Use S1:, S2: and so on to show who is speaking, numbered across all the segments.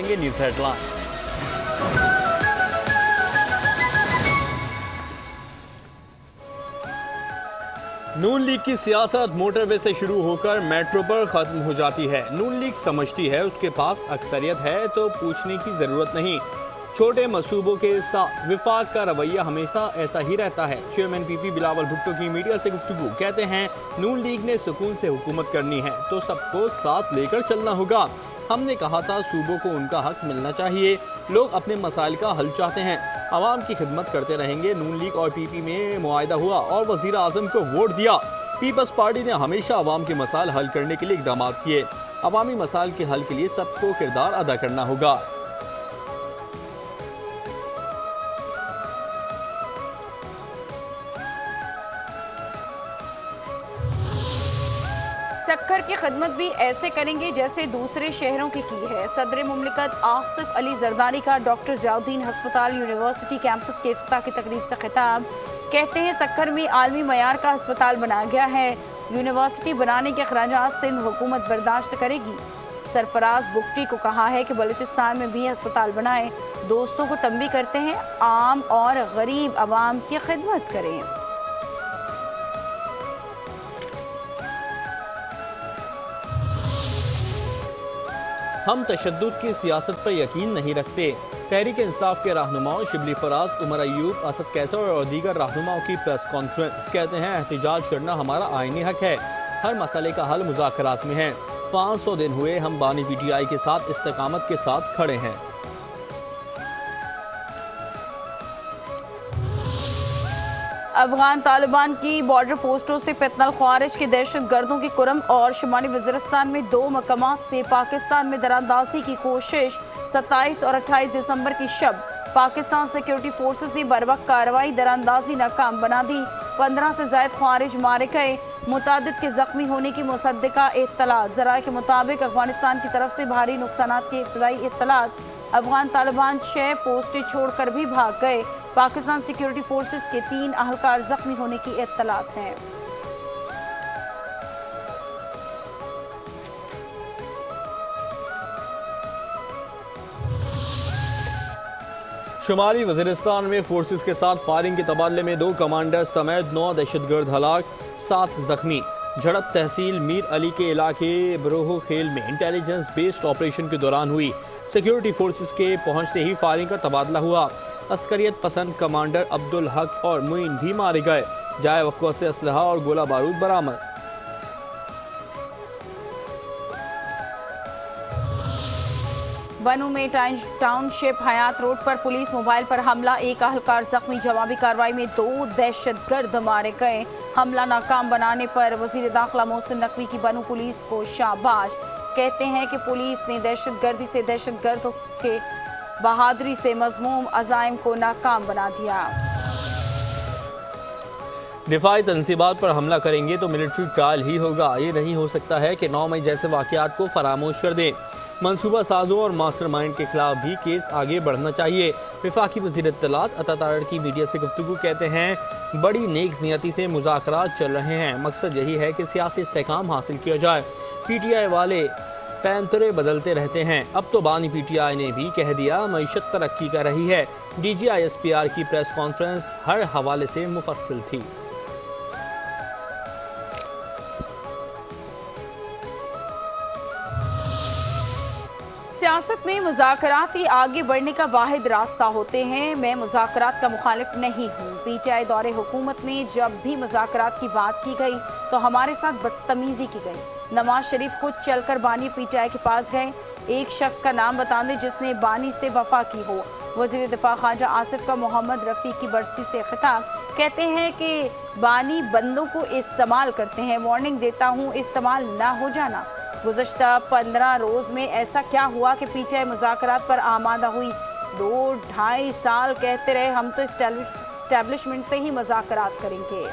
S1: जानेंगे news headline. नून league की सियासत मोटरवे से शुरू होकर मेट्रो पर खत्म हो जाती है। नून लीग समझती है उसके पास अक्सरियत है तो पूछने की जरूरत नहीं। छोटे मसूबों के साथ विफाक का रवैया हमेशा ऐसा ही रहता है। चेयरमैन पीपी बिलावल भुट्टो की मीडिया से गुफ्तगू, कहते हैं नून लीग ने सुकून से हुकूमत करनी है तो सबको साथ लेकर चलना होगा। हमने कहा था सूबों को उनका हक मिलना चाहिए। लोग अपने मसाइल का हल चाहते हैं, आवाम की खिदमत करते रहेंगे। नून लीग और पीपी में मुआहदा हुआ और वजीर आजम को वोट दिया। पीपल्स पार्टी ने हमेशा आवाम के मसाइल हल करने के लिए इकदाम किए। अवामी मसाइल के हल के लिए सबको किरदार अदा करना होगा।
S2: सक्खर की खिदमत भी ऐसे करेंगे जैसे दूसरे शहरों की है। सदर मुमलिकत आसिफ अली जरदारी का डॉक्टर ज़ियाउद्दीन हस्पताल यूनिवर्सिटी कैंपस के इफ्तिताह की तकरीब से खिताब, कहते हैं सक्खर में आलमी मयार का अस्पताल बनाया गया है। यूनिवर्सिटी बनाने के अखराजात सिंध हुकूमत बर्दाश्त करेगी। सरफराज बुगटी को कहा है कि बलूचिस्तान में भी अस्पताल बनाए। दोस्तों को तंबी करते हैं आम और गरीब आवाम की खिदमत करें।
S1: हम तशद्दुद की सियासत पर यकीन नहीं रखते। तहरीक इंसाफ के रहनुमाओं शिबली फराज, उमर अयूब, असद कैसर और दीगर रहनुमाओं की प्रेस कॉन्फ्रेंस, कहते हैं एहतजाज करना हमारा आईनी हक है। हर मसले का हल मुज़ाकरात में है। 500 दिन हुए हम बानी PTI के साथ इस्तकामत के साथ खड़े हैं।
S2: अफगान तालिबान की बॉर्डर पोस्टों से फितनल ख्वारिज के दहशत गर्दों की कुरम और शुमाली वज़ीरिस्तान में 2 मकामात से पाकिस्तान में दरारंदाजी की कोशिश। 27 और 28 दिसंबर की शब पाकिस्तान सिक्योरिटी फोर्सेस ने बरवक्त कार्रवाई दरारंदाजी नाकाम बना दी। 15 से ज़ायद ख्वारिज मारे गए। मुतादिद के जख्मी होने की मुसद्दिका इत्तलात। ज़राए के मुताबिक अफगानिस्तान की तरफ से भारी नुकसानात की इब्तदाई इत्तलात। अफगान तालिबान 6 पोस्टें छोड़कर भी भाग गए। पाकिस्तान सिक्योरिटी फोर्सेस के 3 अहलकार जख्मी होने की इत्तलात हैं।
S1: शुमाली वज़ीरिस्तान में फोर्सेस के साथ फायरिंग के तबादले में 2 कमांडर समेत 9 दहशतगर्द हलाक, 7 जख्मी। झड़प तहसील मीर अली के इलाके बरोह खेल में इंटेलिजेंस बेस्ड ऑपरेशन के दौरान हुई। सिक्योरिटी फोर्सेस के पहुंचते ही फायरिंग का तबादला हुआ। अस्करियत पसंद कमांडर अब्दुल हक और मुइन भी मारे गए। जाए वक़्त से असलहा और गोला बारूद बरामद।
S2: बनू में टाउनशिप हयात रोड पर पुलिस मोबाइल पर हमला, 1 अहलकार जख्मी। जवाबी कार्रवाई में 2 दहशतगर्द मारे गए। हमला नाकाम बनाने पर वजीर दाखिला मोहसिन नकवी की बनू पुलिस को शाबाश। कहते हैं कि पुलिस ने दहशतगर्दी से दहशतगर्दों के बहादुरी से मज़मूम अज़ाइम को नाकाम बना दिया।
S1: दिफाई तंसीबात पर हमला करेंगे तो मिलिट्री ट्रायल ही होगा। ये नहीं हो सकता है कि 9 मई जैसे वाक़यात को फरामोश कर दें। मनसूबा साजों और मास्टरमाइंड के खिलाफ भी केस आगे बढ़ना चाहिए। वफाकी वज़ीर इत्तलात अता तारड़ की मीडिया से गुफ्तगू, कहते हैं बड़ी नेक नियति से मुज़ाकरात चल रहे हैं। मकसद यही है कि सियासी इस्तेहकाम हासिल किया जाए। PTI वाले पैंतरे बदलते रहते हैं। अब तो बानी PTI ने भी कह दिया मईशत तरक्की कर रही है। DGI SPR की प्रेस कॉन्फ्रेंस हर हवाले से मुफस्सिल थी।
S2: सियासत में मुज़ाकरात ही आगे बढ़ने का वाहिद रास्ता होते हैं। मैं मुज़ाकरात का मुखालिफ नहीं हूँ। PTI दौरे हुकूमत में जब भी मुज़ाकरात की बात की गई तो हमारे साथ बदतमीज़ी की गई। नवाज शरीफ खुद चलकर बानी PTI के पास गए। एक शख्स का नाम बता दें जिसने बानी से वफा की हो। वज़ीर दिफा ख्वाजा आसिफ का मोहम्मद रफ़ी की बरसी से खिताब, कहते हैं कि बानी बंदों को इस्तेमाल करते हैं। वार्निंग देता हूँ, इस्तेमाल ना हो जाना। गुज़श्ता 15 रोज़ में ऐसा क्या हुआ कि PTI मुज़ाकरात पर आमादा हुई। 2-2.5 साल कहते रहे हम तो इस्टेब्लिशमेंट से ही मुज़ाकरात करेंगे।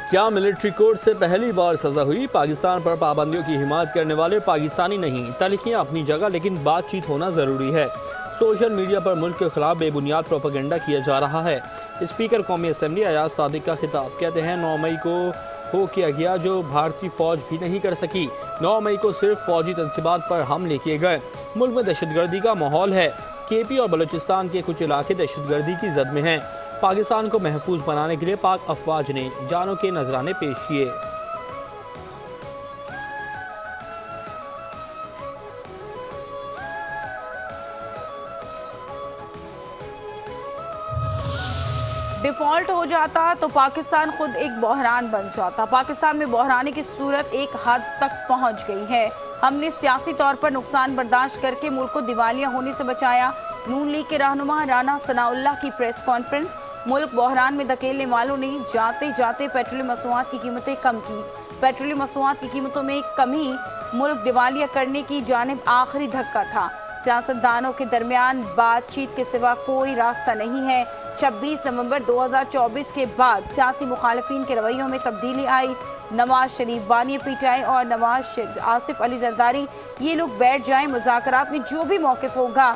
S1: क्या मिलिट्री कोर्ट से पहली बार सजा हुई? पाकिस्तान पर पाबंदियों की हिमायत करने वाले पाकिस्तानी नहीं। तलखियां अपनी जगह, लेकिन बातचीत होना ज़रूरी है। सोशल मीडिया पर मुल्क के खिलाफ बेबुनियाद प्रोपेगेंडा किया जा रहा है। स्पीकर कौमी असम्बली अयाज सादिक का खिताब, कहते हैं 9 मई को हो किया गया जो भारतीय फौज भी नहीं कर सकी। 9 मई को सिर्फ फौजी तनसीबात पर हमले किए गए। मुल्क में दहशतगर्दी का माहौल है। केपी और बलूचिस्तान के कुछ इलाके दहशतगर्दी की जद में हैं। पाकिस्तान को महफूज बनाने के लिए पाक अफवाज ने जानों के नजराने पेश किए।
S2: डिफॉल्ट हो जाता तो पाकिस्तान खुद एक बहरान बन जाता। पाकिस्तान में बहराने की सूरत एक हद तक पहुंच गई है। हमने सियासी तौर पर नुकसान बर्दाश्त करके मुल्क को दिवालिया होने से बचाया। नून लीग के रहनुमा राना सनाउल्लाह की प्रेस कॉन्फ्रेंस। मुल्क बहरान में धकेलने वालों ने जाते जाते पेट्रोलियम मसनूआत की कीमतें कम की। पेट्रोलियम मसनूआत की कीमतों में कमी मुल्क दिवालिया करने की जानिब आखिरी धक्का था। सियासतदानों के दरमियान बातचीत के सिवा कोई रास्ता नहीं है। 26 नवंबर 2024 के बाद सियासी मुखालिफिन के रवैयों में तब्दीली आई। नवाज शरीफ, बानी पीटाई और नवाज आसिफ अली जरदारी, ये लोग बैठ जाएं मुज़ाकरात में, जो भी मौक़िफ़ होगा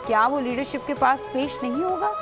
S2: क्या वो लीडरशिप के पास पेश नहीं होगा?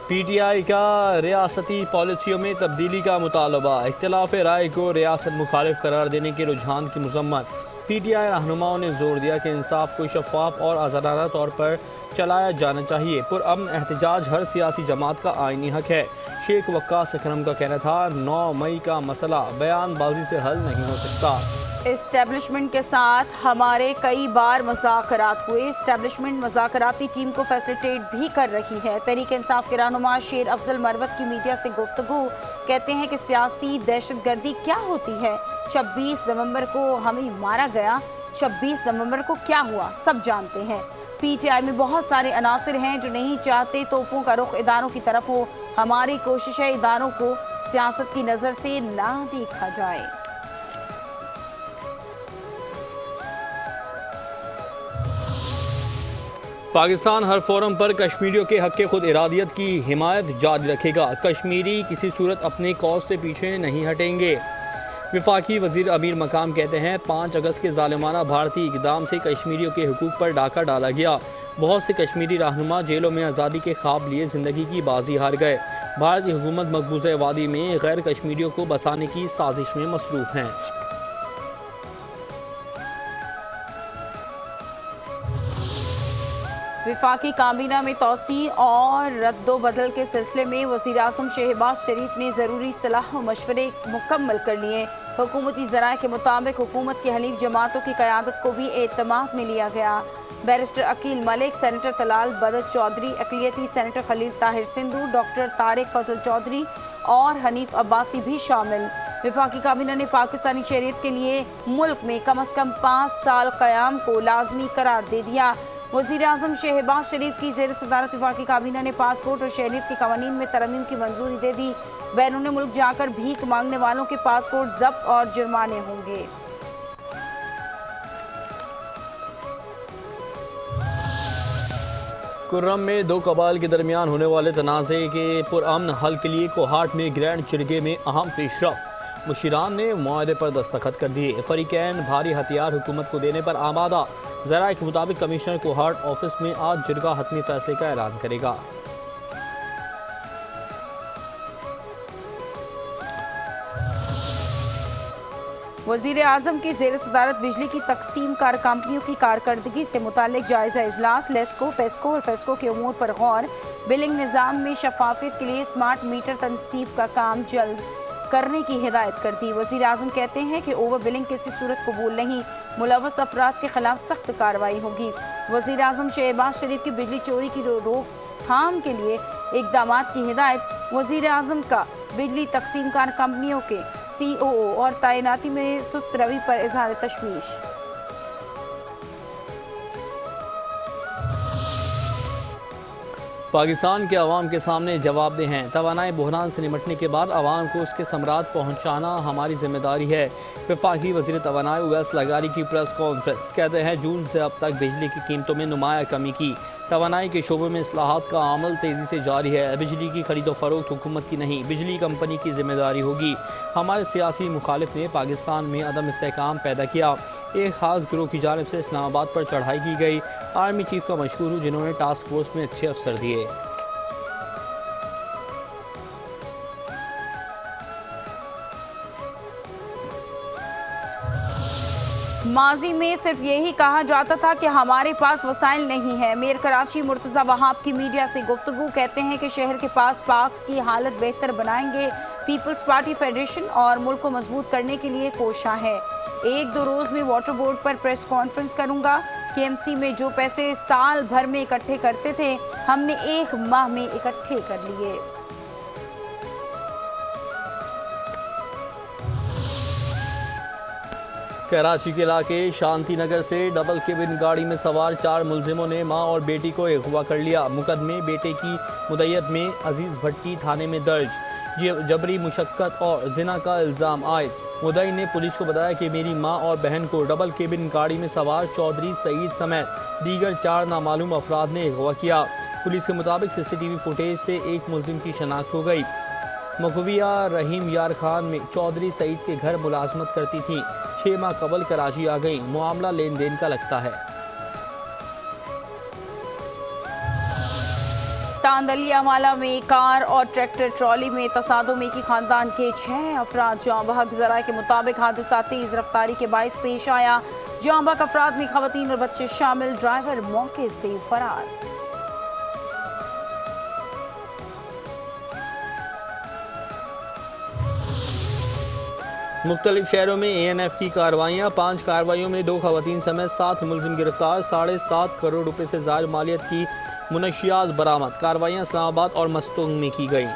S1: PTI का रियासती पॉलिसियों में तब्दीली का मुतालबा। इख्तिलाफ राय को रियासत मुखालिफ करार देने के रुझान की मजम्मत। PTI रहनुमाओं ने जोर दिया कि इंसाफ को शफाफ और आज़ादाना तौर पर चलाया जाना चाहिए। पुरअमन एहतजाज हर सियासी जमात का आईनी हक है। शेख वक्कास अकरम का कहना था 9 मई का मसला बयानबाजी से हल नहीं हो सकता।
S2: इस्टेब्लिशमेंट के साथ हमारे कई बार मुज़ाकरात हुए। इस्टेब्लिशमेंट मुज़ाकराती टीम को फैसिलिटेट भी कर रही है। तहरीक इंसाफ के रहनुमा शेर अफजल मरवत की मीडिया से गुफ्तगू, कहते हैं कि सियासी दहशतगर्दी क्या होती है। 26 नवंबर को हमें मारा गया। 26 नवंबर को क्या हुआ सब जानते हैं। PTI में बहुत सारे अनासिर हैं जो नहीं चाहते तोपों का रुख इदारों की तरफ हो। हमारी कोशिश है इदारों को सियासत की नज़र से ना देखा जाए।
S1: पाकिस्तान हर फोरम पर कश्मीरियों के हक़ खुद इरादियत की हिमायत जारी रखेगा। कश्मीरी किसी सूरत अपने कौज से पीछे नहीं हटेंगे। वफाकी वज़ीर अमीर मकाम कहते हैं 5 अगस्त के ज़ालिमाना भारतीय इक़दाम से कश्मीरियों के हुकूक पर डाका डाला गया। बहुत से कश्मीरी रहनुमा जेलों में आज़ादी के ख्वाब लिए ज़िंदगी की बाजी हार गए। भारतीय हुकूमत मकबूज़ा वादी में गैर कश्मीरियों को बसाने की साजिश में मसरूफ़ हैं।
S2: विफाकी काबीना में तोसी और रद्दोबदल के सिलसिले में वज़ीर आज़म शहबाज शरीफ ने ज़रूरी सलाह व मशवरे मुकम्मल कर लिए। हुकूमती ज़राए के मुताबिक हुकूमत की हलीफ जमातों की क़यादत को भी एतमाद में लिया गया। बैरिस्टर अकील मलिक, सेनेटर तलाल बदर चौधरी, अक़लियती सेनेटर खलील ताहिर सिंधु, डॉक्टर तारिक फजल चौधरी और हनीफ अब्बासी भी शामिल। विफाकी काबीना ने पाकिस्तानी शरीयत के लिए मुल्क में कम अज़ कम 5 साल क़याम को लाजमी करार दे दिया। वज़ीर आज़म शहबाज शरीफ की ज़ेर सदारत वफाकी काबीना ने पासपोर्ट और शहरियत के कवानीन में तरमीम की मंजूरी दे दी। बैरून मुल्क जाकर भीख मांगने वालों के पासपोर्ट जब्त और जुर्माने होंगे।
S1: कुर्रम में 2 कबाइल के दरमियान होने वाले तनाज़े के पुरअमन हल के लिए कोहाट में ग्रैंड चिरगे में अहम पेशरफ्त। मुशीरान ने मुआहदे पर दस्तखत कर दिए। फरीकैन भारी हथियार हुकूमत को देने पर आमादा। ज़राए के मुताबिक कमिश्नर कोहाट ऑफिस में आज जिरगा हतमी फैसले का ऐलान करेगा।
S2: वज़ीर आज़म की ज़ेर सदारत बिजली की तकसीम कार कंपनियों की कारकर्दगी से मुतालिक जायज़ा इजलास। लेस्को, पेस्को और फेस्को के उमूर पर गौर। बिलिंग निज़ाम में शफाफियत के लिए स्मार्ट मीटर तनसीब का काम जल्द करने की हिदायत कर दी। वज़ीर आज़म कहते हैं कि ओवर बिलिंग किसी सूरत कबूल नहीं। मुलव्वस अफराद के खिलाफ सख्त कार्रवाई होगी। वज़ीर आज़म शहबाज शरीफ की बिजली चोरी की रोकथाम के लिए इक़दाम की हिदायत। वज़ीर आज़म का बिजली तकसीम कार कंपनियों के COO और तैनाती में सुस्त रवि पर इजहार तशवीश।
S1: पाकिस्तान के अवाम के सामने जवाबदेह हैं। तवानाई बहरान से निमटने के बाद अवाम को उसके समरात पहुँचाना हमारी जिम्मेदारी है। वफाकी वज़ीर तवानाई उवैस लगारी की प्रेस कॉन्फ्रेंस, कहते हैं जून से अब तक बिजली की कीमतों में नुमाया कमी की। तवानाई के शोबे में इस्लाहात का अमल तेज़ी से जारी है। बिजली की खरीदो फरोख्त हुकूमत की नहीं, बिजली कंपनी की जिम्मेदारी होगी। हमारे सियासी मुखालिफ ने पाकिस्तान में अदम इस्तेहकाम पैदा किया। एक ख़ास गिरोह की जानिब से इस्लामाबाद पर चढ़ाई की गई। आर्मी चीफ का मशकूर हूँ जिन्होंने टास्क फोर्स में अच्छे अफसर दिए।
S2: माजी में सिर्फ यही कहा जाता था कि हमारे पास वसाइल नहीं है। मेयर कराची मुर्तज़ा वहाब की मीडिया से गुफ्तगू, कहते हैं कि शहर के पास पार्क्स की हालत बेहतर बनाएंगे। पीपल्स पार्टी फेडरेशन और मुल्क को मजबूत करने के लिए कोशिश है। 1-2 रोज़ में वाटर बोर्ड पर प्रेस कॉन्फ्रेंस करूंगा। KMC में जो पैसे साल भर में इकट्ठे करते थे हमने 1 माह में इकट्ठे कर लिए।
S1: कराची के इलाके शांति नगर से डबल केबिन गाड़ी में सवार 4 मुलजिमों ने मां और बेटी को अगवा कर लिया। मुकदमे बेटे की मुद्दत में अजीज भट्टी थाने में दर्ज। जबरी मुशक्कत और जिना का इल्ज़ाम आयद। मुद्दई ने पुलिस को बताया कि मेरी मां और बहन को डबल केबिन गाड़ी में सवार चौधरी सईद समेत दीगर 4 नामालूम अफराद ने अगवा किया। पुलिस के मुताबिक CCTV फुटेज से एक मुलजिम की शनाख्त हो गई। मखविया रहीम यार खान में चौधरी सईद के घर मुलाजमत करती थी। 6 माह कबल कराची आ गई। मामला लेन देन का लगता है।
S2: तांदलिया माला में कार और ट्रैक्टर ट्रॉली में तसादुम एक ही खानदान के 6 अफराद जाँ बहक। ज़राए के मुताबिक हादसा तेज रफ्तारी के बाइस पेश आया। जाँ बहक अफराद में खवातीन और बच्चे शामिल। ड्राइवर मौके से फरार।
S1: मुख्तलिफ शहरों में ANF की कार्रवाइयाँ। 5 कार्रवाइयों में 2 खवातीन समेत 7 मुलजिम गिरफ्तार। 7.5 करोड़ रुपए से ज़ायद मालियत की मुनशियात बरामद। कार्रवाइयाँ इस्लामाबाद और मस्तूंग में की गई।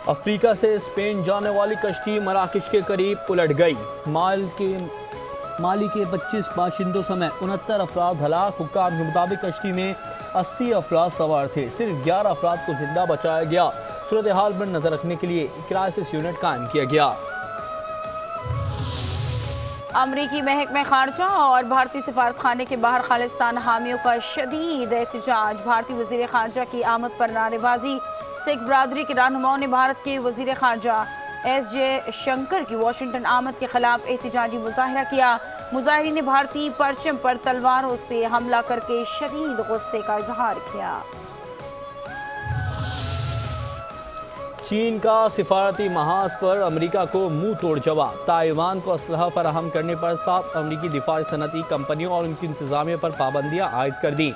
S1: अफ्रीका से स्पेन जाने वाली कश्ती मराकश के करीब उलट गई। माली के 25 बाशिंदों समेत 69 अफराद हलाक। हुक्काम के मुताबिक कश्ती में 80 अफराद सवार थे। सिर्फ 11 अफराद को जिंदा बचाया गया। सूरत हाल पर नजर रखने के लिए क्राइसिस यूनिट कायम किया गया।
S2: अमरीकी महकमा खारजा और भारतीय सफारत खाने के बाहर खालिस्तान हामियों का शदीद एहतजाज। भारतीय वजीर खारजा की आमद पर नारेबाजी। सिख बरादरी के रहनुमाओं ने भारत के वजीर खारजा SJ शंकर की वाशिंगटन आमद के खिलाफ एहतजाजी मुजाहरा किया। मुजाहिरीन ने भारतीय परचम पर तलवारों से हमला करके शदीद गुस्से का इजहार किया।
S1: चीन का सिफारती महाज पर अमेरिका को मुंह तोड़ जवाब। ताइवान को असलहा फराहम करने पर 7 अमेरिकी दिफाई सनती कंपनियों और उनकी इंतजामिया पर पाबंदियां आयद कर दी।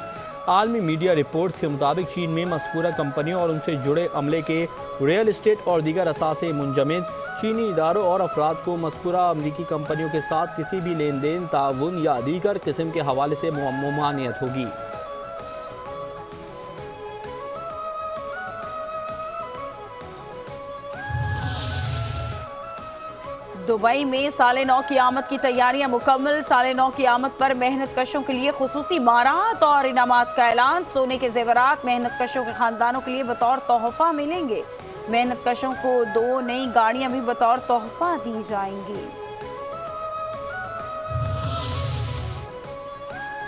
S1: आलमी मीडिया रिपोर्ट्स के मुताबिक चीन में मज़कूरा कंपनियों और उनसे जुड़े अमले के रियल इस्टेट और दीगर असासे मुंजमद चीनी इदारों और अफराद को मज़कूरा अमरीकी कंपनियों के साथ किसी भी लेन देन, ताउन या दीगर किस्म के हवाले से ममानियत होगी।
S2: दुबई में साले 9 की आमद की तैयारियां मुकम्मल। साले 9 की आमद पर मेहनत कशों के लिए खुसूसी बारात और इनामात का ऐलान। सोने के जेवरात मेहनत कशों के खानदानों के लिए बतौर तोहफा मिलेंगे। मेहनत कशों को 2 नई गाड़ियां भी बतौर तोहफा दी जाएंगी।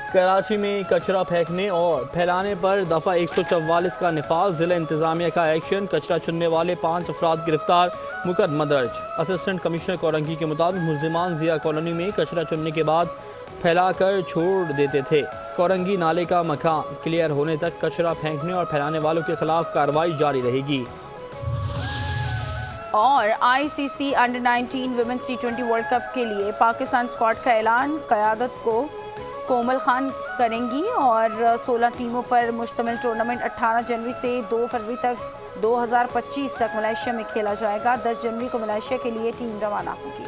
S1: कराची में कचरा फेंकने और फैलाने पर दफ़ा 144 का निफाज। जिला इंतजामिया का एक्शन। कचरा चुनने वाले 5 अफराद गिरफ्तार। मुकदमा दर्ज। असिस्टेंट कमिश्नर कोरंगी के मुताबिक मुल्जिमान जिया कॉलोनी में कचरा चुनने के बाद फैलाकर छोड़ देते थे। कोरंगी नाले का मकान क्लियर होने तक कचरा फेंकने और फैलाने वालों के खिलाफ कार्रवाई जारी रहेगी।
S2: और ICC under 19 women's T20 world cup के लिए पाकिस्तान स्क्वाड का ऐलान। क़यादत को कोमल खान करेंगी और 16 टीमों पर मुश्तमिल टूर्नामेंट 18 जनवरी से 2 फरवरी तक 2025 तक मलेशिया में खेला जाएगा। 10 जनवरी को मलेशिया के लिए टीम रवाना होगी।